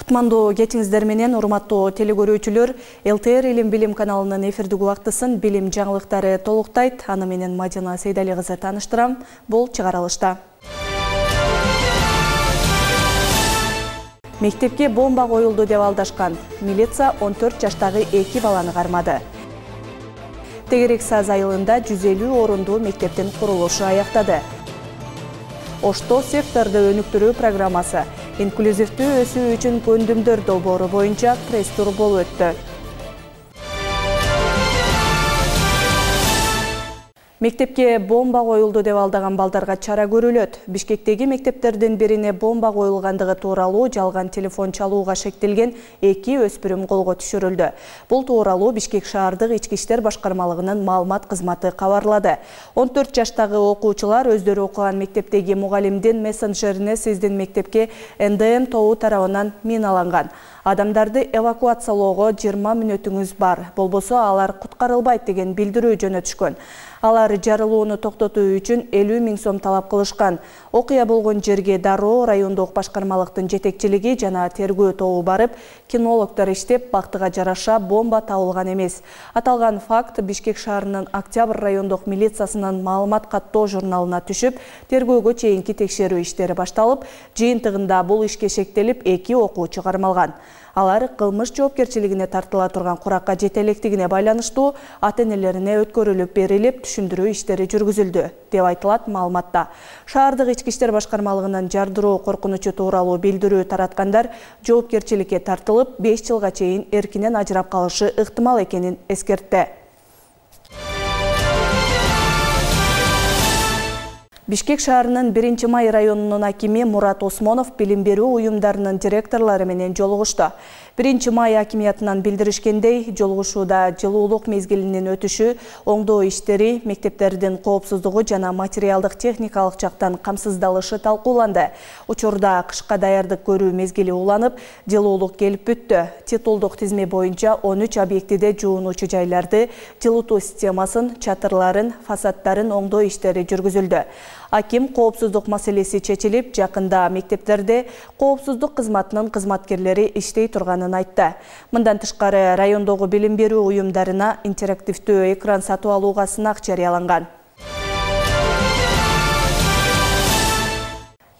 Кутмандуу кетиңиздер менен урматтуу телекөрүүчүлөр, ЛТР Илим Билим каналынын эфирдик убактысын билим жаңылыктары толуктайт. Аны менен Мадина Сейдали кызы тааныштырам. Бул чыгарылышта. Мектепке бомба коюлду деп алдашкан. Милиция 14 жаштагы 2 баланы кармады. Тегерек-Саз айылында 150 орундуу мектептин курулушу аяктады. Ошто секторду өнүктүрүү программасы инклюзивдүү өсүү үчүн көндүмдөр долбоору боюнча пресс-тур болуп өттү. Мектепке бомба коюлду деп алдаган балдарга чара көрүлөт. Бишкектеги мектептердин бирине бомба коюлгандыгы тууралуу жалган телефон чалууга шектелген 2 өспүрүм колго түшүрүлдү. Бул тууралуу Бишкек шаардык ички иштер башкармалыгынын маалымат кызматы кабарлады. 14 жаштагы окуучулар өздөрү окуган мектептеги мугалимдин мессенджерине сиздин мектепке НДМ тобу тарабынан миналанган. Адамдарды эвакуациялоого 20 мүнөтүңүз бар. Болбосо алар куткарылбайт деген билдирүү жөнөтүшкөн. Алар жарылууну токтотуу үчүн 50 000 сом талап кылышкан. Окуя болгон жерге дароо райондук башкармалыктын жетекчилиги жана тергөө тобу барып, кинологдор иштеп, бактыга жараша бомба табылган эмес. Аталган факт Бишкек шаарынын Октябрь райондук милициясынын маалымат каттоо журналына түшүп, тергөөгө чейинки текшерүү иштери башталып, жыйынтыгында бул ишке шектелип 2 окуучу кармалган. Алар кылмыш жоопкерчилигине тартыла турган куракка жете электигине байланыштуу ата-энелерине өткөрүлүп берилип, түшүндүрүү иштери жүргүзүлдү, деп айтылат маалыматта. Шаардык ички иштер башкармалыгынын жардыруу коркунучу тууралуу билдирүү тараткандар жоопкерчиликке тартылып, 5 жылга чейин эркинен ажырап калышы ыктымал экенин эскертти. Бишкек шаарынын 1-Май районунун акими Мурат Осмонов билим берүү уюмдарынын директорлору менен жолугушту. 1-Май акимиятынан билдиришкендей, жолугушууда жылуулук мезгилинин өтүшү, оңдоо иштери, мектептердин коопсуздугу жана материалдык техникалык жактан камсыздалышы талкууланды. Учурда кышка даярдык көрүү мезгили уланып, жылуулук келип бүттү. Титулдук тизме боюнча 13 объектиде жуунуучу жайларды, жылытуу системасын, чатырларын, фасадтарын оңдоо иштери жүргүзүлдү. Аким коопсуздук маселеси чечилип, жакында мектептерде коопсуздук кызматынын кызматкерлери иштей турганын айтты. Мындан тышкары райондогу билим берүү уюмдарына интерактивдүү экран сатып алууга сынак жарыяланган.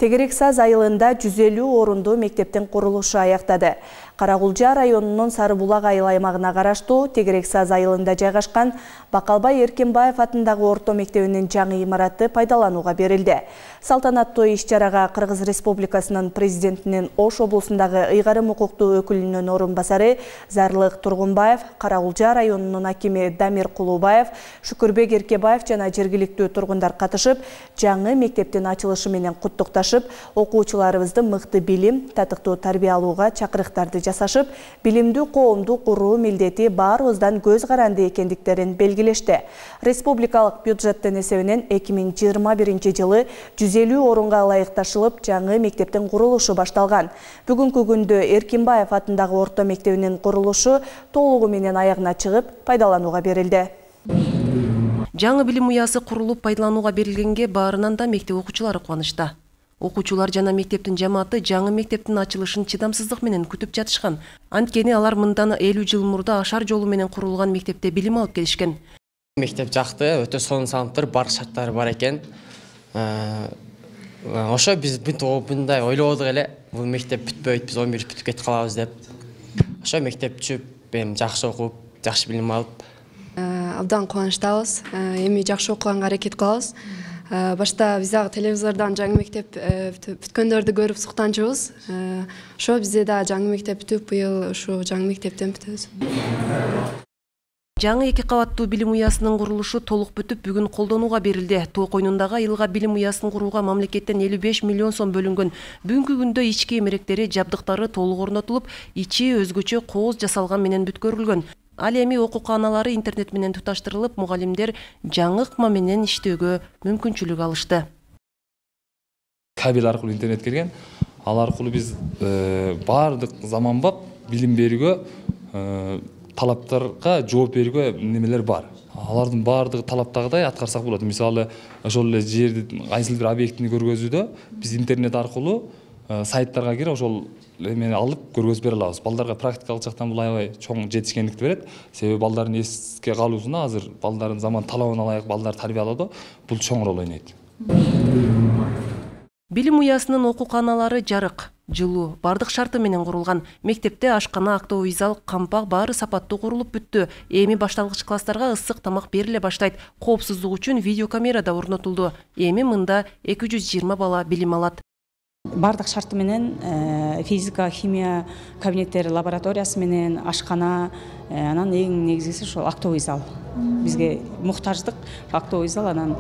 Тегерек-Саз айылында 150 орундуу мектептин курулушу аяктады. Карагулжа районунун Сарыбулак айыл аймагына караштуу Тегерек-Саз айылында жайгашкан Бакалбай Эркенбаев атындагы орто мектебинин жаңы имараты пайдаланууга берилди. Салтанаттуу иш-чарага Кыргыз Республикасынын президентинин Ош облусундагы ыйгарым укуктуу өкүлүнүн орун басары Зарлык Тургунбаев, Карагулжа районунун акими Дамир Кулубаев, Шүкүрбек Эркебаев жана жергиликтүү тургундар катышып, жаңы мектептин ачылышы менен куттукташып, окуучуларыбызды мыкты билим, татыктуу тарбия алууга чакырыктарды жасашып, билимдүү коомду куруу милдети баарыбыздан көз каранды экендиктерин белгилешти. Республикалык бюджеттин эсебинен 2021 жылы 150 орунга ылайыкташылып, жаңы мектептин курулушу башталган. Бүгүнкү күндө Эркенбаев атындагы орто мектебинин курулушу толугу менен аягына чыгып, пайдаланууга берилди. Жаңы билим уясы курулуп пайдаланууга берилгенге баарынан да мектеп окуучулары кубанычта. Окуучулар жана мектептин жамааты жаңы мектептин ачылышын чыдамсыздык менен күтүп жатышкан. Анткени алар мындан 50 жыл мурда ашар жолу менен курулган мектепте билим алып келишкен. Мектеп жакты, өтө сонун салынып туруп, бар шарттары бар экен. Ошо биз мындай ойлободук эле, бул мектеп бүтпөйт, биз 11 бүтүп кетип калабыз деп. Ошо мектеп түшүп, эми жакшы окуп, жакшы билим алып, абдан кубанычтабыз. Эми жакшы окуганга аракет кылабыз. Башта биз ага телевизордон жаңы мектеп бүткөндөрдү көрүп суктанчубуз. Ошо бизде да жаңы мектеп бүтүп, быйыл ушу жаңы мектептен бүтөбүз. Жаңы 2 кабаттуу билим уясынын курулушу толук бүтүп, бүгүн колдонууга берилди. Тоо койнундагы айылга билим уясын курууга мамлекеттен 55 миллион сом бөлүнгөн. Бүгүнкү күндө ички эмеректери, жабдыктары толук орнотулуп, ичи өзгөчө кооз жасалган менен бүткөрүлгөн. Ал эми окууканалары интернет менен туташтырылып, мугалимдер жаңы ыкма менен иштөөгө мүмкүнчүлүк алышты. Кабель аркылуу интернет келген. Ал аркылуу биз баардык заманбап билим берүүгө, талаптарга жооп берүүгө немелер бар. Алардын баардыгы талаптагыдай аткарсак болот. Мисалы, ошол эле жерди кайсыл бир объектини көргөзүүдө биз интернет аркылуу сайттарга кирип ошол эмени алып көргөзүп бере алабыз. Балдарга практикалык жактан бул аябай чоң жетишкендикти берет. Себеби балдардын эске калуусуна азыр балдардын заман талабына ылайык балдар тарбиялоодо бул чоң роль ойнойт. Билим уясынын окууканалары жарык, жылуу, бардык шарты менен курулган. Мектепте ашкана, актовый зал, кампак баары сапаттуу курулуп бүттү. Эми башталгыч класстарга ысык тамак бериле баштайт. Коопсуздук үчүн видеокамера да орнотулду. Эми мында 220 бала билим алат. Бардык шарты менен физика, химия кабинеттери, лабораториясы менен ашкана, анан эң негизгиси ошол актовый зал. Бизге муктаждык актовый зал, анан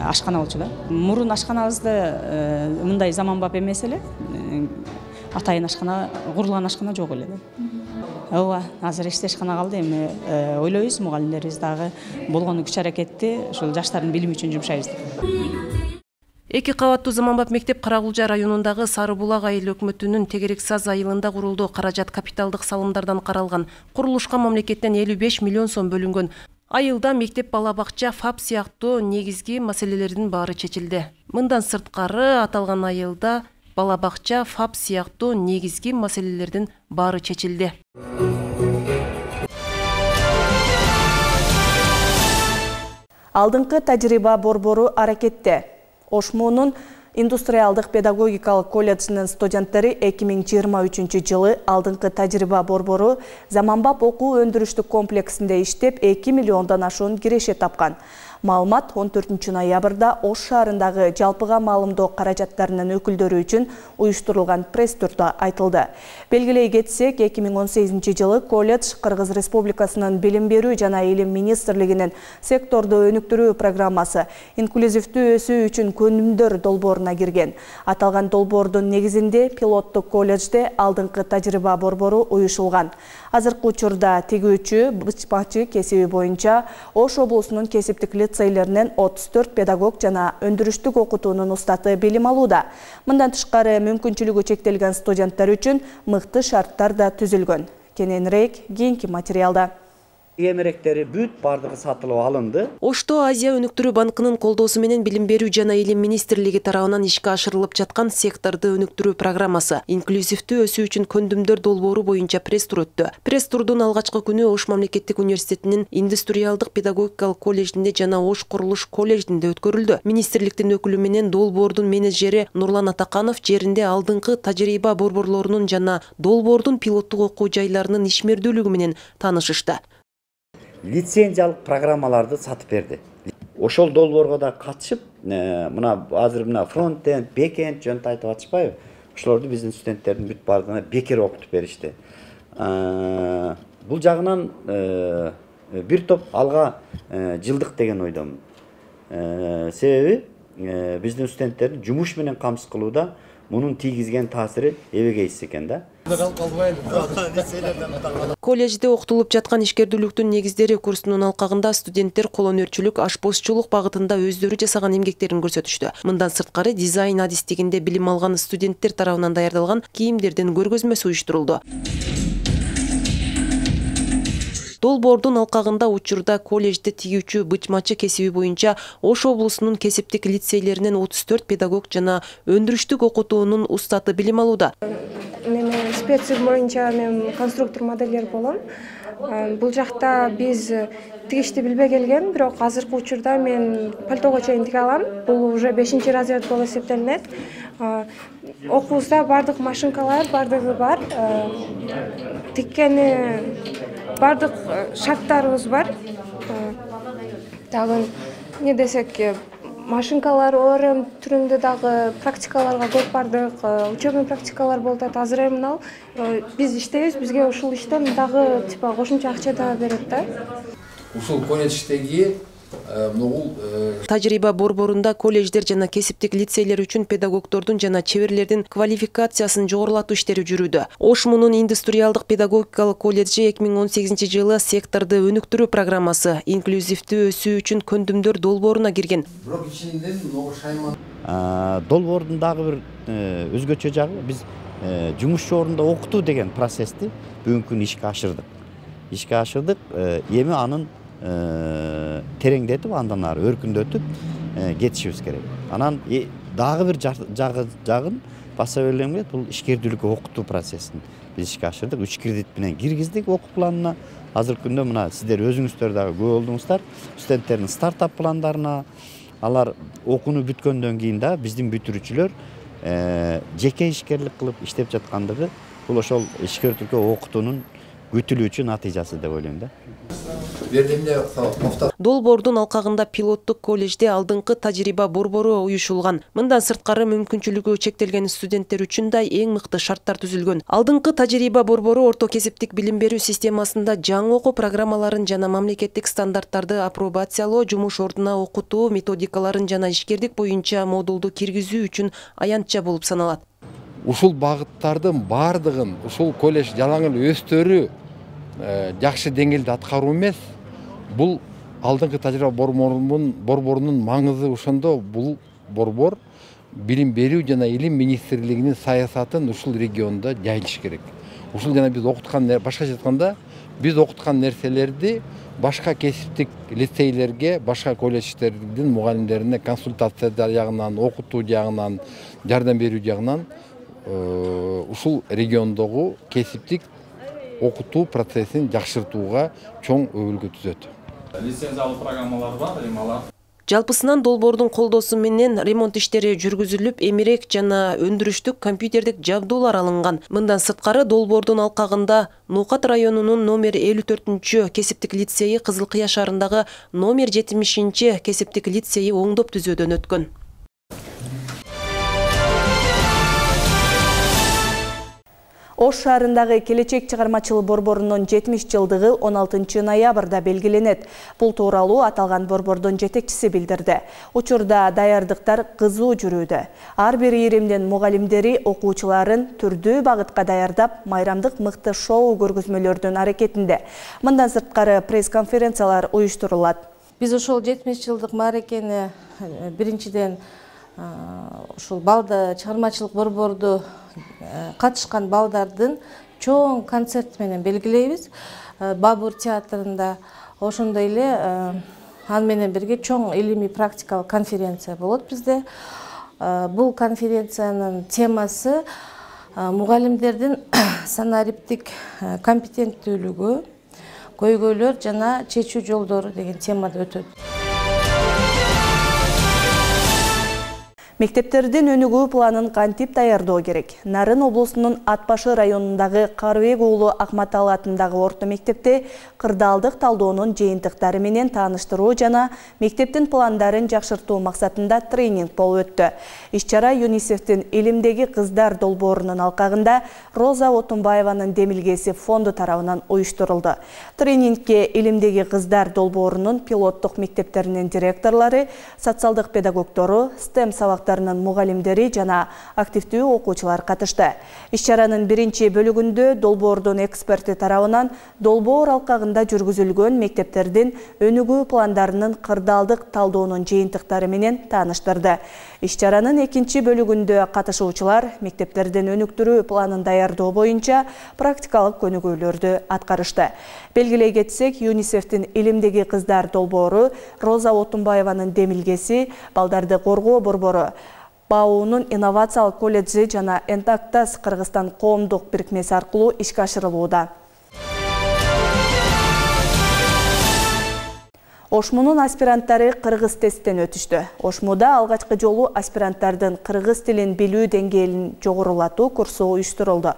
ашкана болчу да. Мурун ашканабызды мындай заманбап эмес эле. Атайын ашкана, курулган ашкана жок эле да. Ооба, азыр эшкана калды. Эми ойлойбуз, мугалимдерибиз дагы болгону күч аракетти ошол жаштардын билими үчүн жумшайбыз деп. 2 кабаттуу заманбап мектеп Карагулжа районундагы Сары Булак айыл өкмөтүнүн Тегерек Саз айылында курулду. Каражат капиталдык салымдардан каралган. Курулушка мамлекеттен 55 миллион сом бөлүнгөн. Айылда мектеп, бала бакча, ФАП сыяктуу негизги маселелердин баары чечилди. Мындан сырткары аталган айылда бала бакча, ФАП сыяктуу негизги маселелердин баары чечилди. Алдыңкы тажрыйба борбору аракетте. Ошмунун индустриалдык педагогикалык колледжинин студенттери 2023 жылы алдыңкы тажрыйба борбору заманбап окуу өндүрүштүк комплексинде иштеп 2 миллиондон ашуун киреше тапкан. Маалымат 14 ноябрда Ош шаарындагы жалпыга маалымдоо каражаттарынын өкүлдөрү үчүн уюштурулган пресс-турда айтылды. Белгилей кетсек, 2018 жылы колледж Кыргыз Республикасынын Билим берүү жана Илим министрлигинин секторду өнүктүрүү программасы инклюзивдүү өсүү үчүн көндүмдөр долбооруна кирген. Аталган долбоордун негизинде пилоттук колледжде алдыңкы тажрыйба борбору уюшулган. Азыркы учурда тигүүчү, бычмачы кесиби боюнча Ош облусунун кесиптик лицейлеринен 34 педагог жана өндүрүштүк окутуунун устаты билим алууда. Мындан тышкары мүмкүнчүлүгү чектелген студенттер үчүн мыкты шарттар да түзүлгөн. Кененирээк кийинки материалда. Эмеректери бүт бардыгы сатылып алынды. Ошто Азия өнүктүрүү банкынын колдоосу менен Билим берүү жана Илим министрлиги тарабынан ишке ашырылып жаткан секторду өнүктүрүү программасы инклюзивдүү өсүү үчүн көндүмдөр долбоору боюнча пресс-тур өттү. Пресс-турдун алгачкы күнү Ош мамлекеттик университетинин индустриалдык педагогикалык колледжинде жана Ош курулуш колледжинде өткөрүлдү. Министрликтин өкүлү менен долбоордун менеджери Нурлан Атаканов жеринде алдыңкы тажрыйба борборлорунун жана долбоордун пилоттук окуу жайларынын ишмердүүлүгү менен таанышышты. Лицензиялык программаларды сатып берди. Ошол долбоорго да катышып, мына азыр мына фронт-энд, бек-энд жөнүндө айтып атышпайбы? Ошолорду биздин студенттердин бүт бардыгына бекер окутуп беришти. Бул жагынан бир топ алга жылдык деген ойдомун. Себеби биздин студенттерди жумуш менен камсыз кылууда мунун тийгизген таасири эбегейсиз экен да. Колледжде окутулуп жаткан ишкердүүлүктүн негиздери курсунун алкагында студенттер колонөрчүлүк, ашпозчулук багытында өздөрү жасаган эмгектерин көрсөтүштү. Мындан сырткары дизайн адистигинде билим алган студенттер тарабынан даярдалган кийимдердин көргөзмөсү уюштурулду. Долбоордун алкагында учурда колледжде тигүүчү, бычмачы кесиби боюнча Ош облусунун кесиптик лицейлеринен 34 педагог жана өндүрүштүк окутуунун устаты билим алууда. Мен специфик боюнча мен конструктор модельер болом. Бул жакта биз тигишти билбей келген, бирок азыркы учурда мен пальтого чейин тиге алам. Бул уже 5-разряд болуп эсептелинет. Окуубузда бардык машинкалар бардыгы бар. Тиккени бардык шарттарыбыз бар. Дагы не десек, машинкалар ОРМ түрүндө дагы практикаларга көп бардык, учебный практикалар болуп атат. Азыр эми мына биз иштейбиз, бизге ушул иштен дагы типа кошумча акча да берет да. Ушул колледждеги тажрыйба борборунда колледждер жана кесиптик лицейлер үчүн педагогдордун жана чеберлердин квалификациясын жогорулатуу иштери жүрүүдө. Ош мунун индустриалдык педагогикалык колледжи 2018 жылы секторду өнүктүрүү программасы инклюзивдүү өсүү үчүн көндүмдөр долбооруна кирген. Долбоордун дагы бир өзгөчө жагы биз жумушчу орунда окутуу деген процессти бүгүнкү күнү ишке ашырдык. Эми анын тереңдетип, андан ары өркүндөтүп кетишибиз керек. Анан дагы бир жагын баса бөлемге бул ишкердүүлүккө окутуу процессин биз ишке ашырдык. 3 кредит менен киргиздик окуу планына. Азыркы күндө мына сиздер өзүңүздөр дагы күбө болдуңуздар. Студенттердин стартап пландарына, алар окууну бүткөндөн кийин да биздин бүтүрүүчүлөр жеке ишкерлик кылып иштеп жаткандыгы бул ошол ишкерликке окутуунун күтүлүүчү натыйжасы деп ойлойм да. Долбоордун алкагында пилоттук колледжде алдыңкы тажрыйба борбору уюшулган. Мындан сырткары мүмкүнчүлүгү чектелген студенттер үчүн да эң мыкты шарттар түзүлгөн. Алдыңкы тажрыйба борбору орто кесиптик билим берүү системасында жаңы окуу программаларын жана мамлекеттик стандарттарды апробациялоо, жумуш ордуна окутуу методикаларын жана ишкердик боюнча модулду киргизүү үчүн аянтча болуп саналат. Ушул багыттардын бардыгын ушул колледж жалаң эле өздөрү жакшы деңгээлде аткаруу эмес. Бул алдыңкы тажрыйба борборунун маңызы ошондо бул борбор билим берүү жана илим министрлигинин саясатын ушул региондо жайылыш керек. Ушул жана биз окуткан, башкача айтканда, биз окуткан нерселерди башка кесиптик лицейлерге, башка колледждердин мугалимдерине консультация жагынан, окутуу жагынан, жардам берүү жагынан ушул региондогу кесиптик окутуу процессин жакшыртууга чоң өбөлгө түзөт. Лицензиялуу программалар бар, алар. Жалпысынан долбоордун колдоосу менен ремонт иштери жүргүзүлүп, эмерек жана өндүрүштүк компьютердик жабдуулар алынган. Мындан сырткары долбоордун алкагында Нукат районунун номер 54 кесиптик лицейи, Кызыл Кыя шаарындагы номер 70 кесиптик лицейи оңдоп түзөөдөн өткөн. Ош шаарындагы Келечек чыгармачылык борборунун 70 жылдыгы 16 ноябрда белгиленет. Бул тууралуу аталган борбордун жетекчиси билдирди. Учурда даярдыктар кызуу жүрүүдө. Ар бир иримдин мугалимдери окуучуларын түрдүү багытка даярдап, майрамдык мыкты шоу көргөзмөлөрдүн аракетинде. Мындан сырткары пресс-конференциялар уюштурулат. Биз ошол 70 жылдык мааракени биринчиден ушул балды чыгармачылык борборду катышкан балдардын чоң концерт менен белгилейбиз. Бабур театрында, ошондой эле аны менен бирге чоң илимий практикалык конференция болот bizde. Бул конференциянын темасы мугалимдердин санариптик компетенттүүлүгү, көйгөйлөр жана чечүү жолдору деген темада өтөт. Мектептердин өнүгүү планын кантип даярдоо керек? Нарын облусунун Атбашы районундагы Карыбек уулу Акматалы атындагы орто мектепте кырдаалдык талдоонун жыйынтыктары менен тааныштыруу жана мектептин пландарын жакшыртуу максатында тренинг болуп өттү. Иш-чара ЮНИСЕФтин Илимдеги кыздар долбоорунун алкагында Роза Отунбаеванын демилгеси фонду тарабынан уюштурулду. Тренингке Илимдеги кыздар долбоорунун пилоттук мектептеринин директорлору, социалдык педагогтору, STEM сабактарынын мугалимдери жана активдүү окуучулар катышты. Иш-чаранын биринчи бөлүгүндө долбоордун эксперти тарабынан долбоор алкагында жүргүзүлгөн мектептердин өнүгүү пландарынын кырдаалдык талдоонун жыйынтыктары менен тааныштырды. Иш-чаранын экинчи бөлүгүндө катышуучулар мектептердин өнүктүрүү планын даярдоо боюнча практикалык көнүгүүлөрдү аткарышты. Белгилей кетсек, ЮНИСЕФтин Илимдеги кыздар долбоору, Роза Отунбаеванын демилгеси, балдарды коргоо борбору, БАУнун инновациялык колледжи жана Энтактас Кыргызстан коомдук бирикмеси аркылуу ишке ашырылууда. Ошмунун аспиранттары кыргыз тесттен өтүштү. Ошмуда алгачкы жолу аспиранттардын кыргыз тилин билүү деңгээлин жогорулатуу курсу уюштурулду.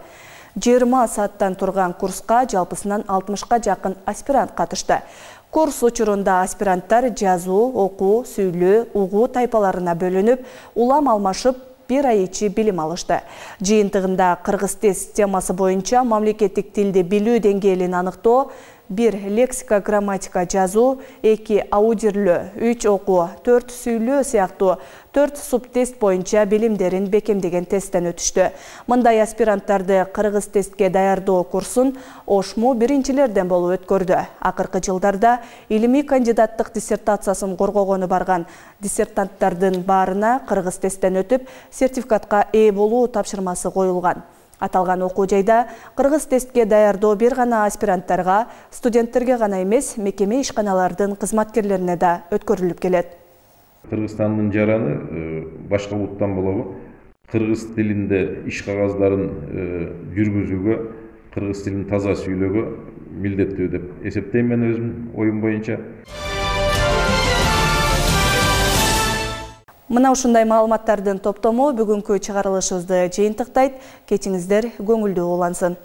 20 сааттан турган курска жалпысынан 60-ка жакын аспирант катышты. Курс учурунда аспиранттар жазуу, окуу, сүйлөө, угуу тайпаларына бөлүнүп, улам алмашып, бир ай ичи билим алышты. Жыйынтыгында кыргыз тест темасы боюнча мамлекеттик тилди билүү деңгээлин аныктоо, 1 лексика, грамматика жазуу, 2 аудирлөө, 3 окуу, 4 сүйлөө сыяктуу 4 субтест боюнча билимдерин бекемдеген тесттен өтүштү. Мындай аспиранттарды кыргыз тестке даярдоо курсун Ошму биринчилерден болуп өткөрдү. Акыркы жылдарда илимий кандидаттык диссертациясын коргогону барган диссертанттардын баарына кыргыз тесттен өтүп, сертификатка ээ болуу тапшырмасы коюлган. Аталган окуу жайда кыргыз тестке даярдоо бир гана аспиранттарга, студенттерге гана эмес, мекеме ишканалардын кызматкерлерине да өткөрүлүп келет. Кыргызстандын жараны башка улуттан болобу? Кыргыз тилинде иш кагаздарын жүргүзүүгө, кыргыз тилин таза сүйлөөгө милдеттүү деп эсептейм мен өзүмдүн оюм боюнча. Мына ушундай маалыматтардын топтому бүгүнкү чыгарылышыбызды жыйынтыктайт. Кечиңиздер көңүлдүү улансын.